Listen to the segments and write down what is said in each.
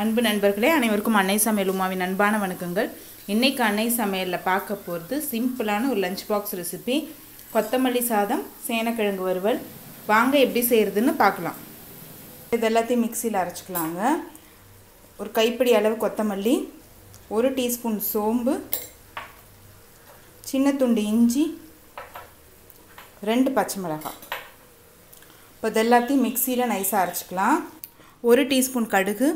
அன்பு நண்பர்களே, அனைவருக்கும் அன்னை சமையல் உமாவின் அன்பான வணக்கங்கள். இன்றைக்கி அன்னை சமையலில் பார்க்க போகிறது சிம்பிளான ஒரு லஞ்ச் பாக்ஸ் ரெசிபி, கொத்தமல்லி சாதம், சேனக்கிழங்கு வறுவல். வாங்க எப்படி செய்கிறதுன்னு பார்க்கலாம். இது எல்லாத்தையும் மிக்சியில் அரைச்சிக்கலாங்க. ஒரு கைப்பிடி அளவு கொத்தமல்லி, 1 டீஸ்பூன் சோம்பு, சின்ன துண்டு இஞ்சி, 2 பச்சை மிளகாய். இப்போ இது எல்லாத்தையும் மிக்சியில் நைஸாக அரைச்சிக்கலாம். 1 டீஸ்பூன் கடுகு,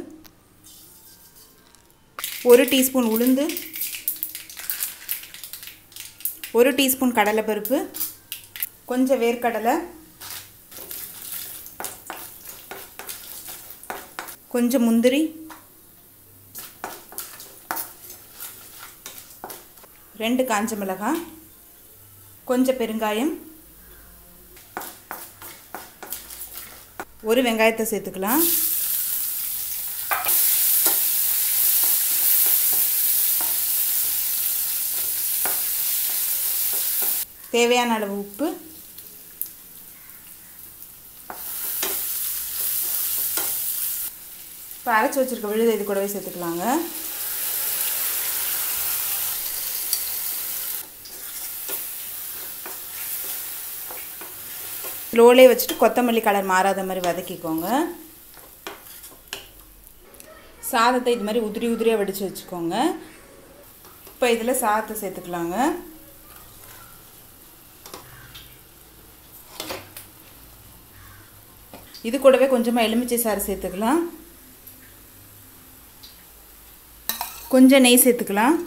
1 டீஸ்பூன் உளுந்து, 1 டீஸ்பூன் கடலைப்பருப்பு, கொஞ்சம் வேர்க்கடலை, கொஞ்சம் முந்திரி, 2 காஞ்ச மிளகாய், கொஞ்சம் பெருங்காயம், 1 வெங்காயத்தை சேர்த்துக்கலாம். தேவையான அளவு உப்பு, இப்போ அரைச்சி வச்சுருக்க விழுதை இது கூடவே சேர்த்துக்கலாங்க. ஸ்லோலே வச்சுட்டு கொத்தமல்லி கலர் மாறாத மாதிரி வதக்கிக்கோங்க. சாதத்தை இது மாதிரி உதிரி உதிரியாக வடித்து வச்சுக்கோங்க. இப்போ இதில் சாதத்தை சேர்த்துக்கலாங்க. இது கூடவே கொஞ்சமாக எலுமிச்சை சாறு சேர்த்துக்கலாம். கொஞ்சம் நெய் சேர்த்துக்கலாம்.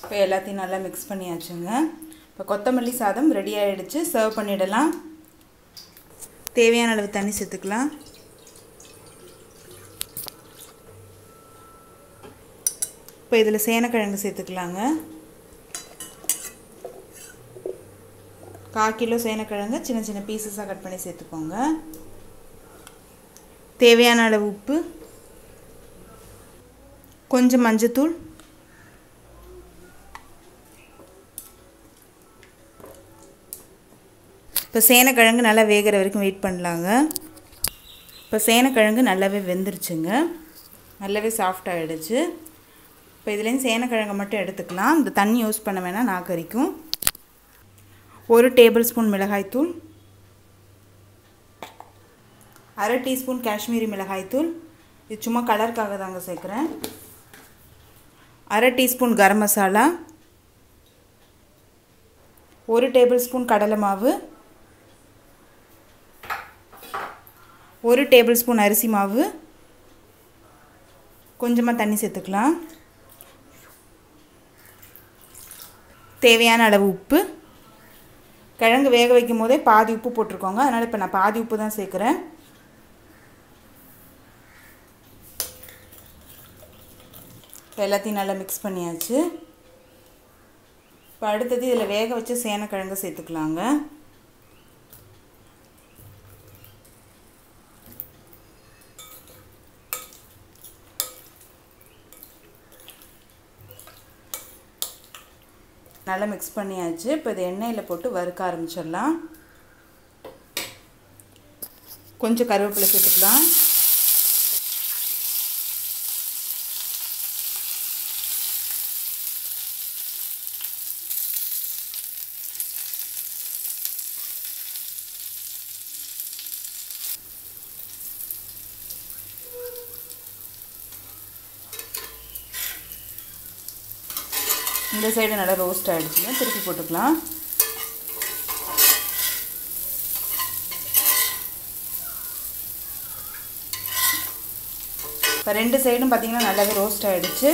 இப்போ எல்லாத்தையும் நல்லா மிக்ஸ் பண்ணியாச்சுங்க. இப்போ கொத்தமல்லி சாதம் ரெடி ஆகிடுச்சு. சர்வ் பண்ணிடலாம். தேவையான அளவு தண்ணி சேர்த்துக்கலாம். இப்போ இதில் சேனக்கிழங்கு சேர்த்துக்கலாங்க. 1/4 கிலோ சேனக்கிழங்கு சின்ன சின்ன பீசஸாக கட் பண்ணி சேர்த்துக்கோங்க. தேவையான அளவு உப்பு, கொஞ்சம் மஞ்சத்தூள், இப்போ சேனக்கிழங்கு நல்லா வேகிற வரைக்கும் வெயிட் பண்ணலாங்க. இப்போ சேனக்கிழங்கு நல்லாவே வெந்துருச்சுங்க. நல்லாவே சாஃப்ட் ஆகிடுச்சு. இப்போ இதுலேருந்து சேனக்கிழங்கு மட்டும் எடுத்துக்கலாம். இந்த தண்ணி யூஸ் பண்ண வேணால் நாக்கரிக்கும். 1 டேபிள் ஸ்பூன் மிளகாய்த்தூள், 1/2 டீஸ்பூன் காஷ்மீரி மிளகாய்த்தூள், இது சும்மா கலருக்காக தாங்க சேர்க்குறேன். 1/2 teaspoon garam masala, 1 table spoon கடலை மாவு, 1 டேபிள் ஸ்பூன் அரிசி மாவு, கொஞ்சமாக தண்ணி சேர்த்துக்கலாம். தேவையான அளவு உப்பு. கிழங்கு வேக வைக்கும் போதே பாதி உப்பு போட்டிருக்கோங்க, அதனால் இப்போ நான் பாதி உப்பு தான் சேர்க்குறேன். இப்போ எல்லாத்தையும் நல்லா மிக்ஸ் பண்ணியாச்சு. இப்போ அடுத்தது இதில் வேக வச்சு சேனக்கிழங்கு சேர்த்துக்கலாங்க. நல்லா மிக்ஸ் பண்ணியாச்சு. இப்போ இது எண்ணெயில் போட்டு வறுக்க ஆரம்பிச்சிடலாம். கொஞ்சம் கருவேப்பிலை சேர்த்துக்கலாம். இந்த சைடு நல்லா ரோஸ்ட் ஆகிடுச்சுங்க. திருப்பி போட்டுக்கலாம். இப்போ 2 சைடும் பார்த்திங்கன்னா நல்லாவே ரோஸ்ட் ஆகிடுச்சு.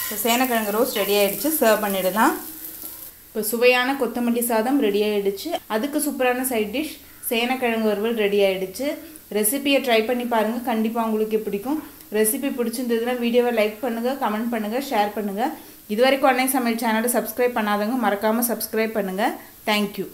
இப்போ சேனக்கிழங்கு ரோஸ்ட் ரெடி ஆகிடுச்சு. சர்வ் பண்ணிடலாம். இப்போ சுவையான கொத்தமல்லி சாதம் ரெடி ஆகிடுச்சு. அதுக்கு சூப்பரான சைட் டிஷ் சேனக்கிழங்கு வறுவல் ரெடி ஆகிடுச்சு. ரெசிபியை ட்ரை பண்ணி பாருங்கள், கண்டிப்பாக உங்களுக்கு பிடிக்கும். ரெசிபி பிடிச்சிருந்ததுன்னா வீடியோவை லைக் பண்ணுங்கள், கமெண்ட் பண்ணுங்கள், ஷேர் பண்ணுங்கள். இதுவரைக்கும் அன்னை சமையல் சேனலை சப்ஸ்கிரைப் பண்ணாதவங்க மறக்காமல் சப்ஸ்கிரைப் பண்ணுங்கள். தேங்க்யூ.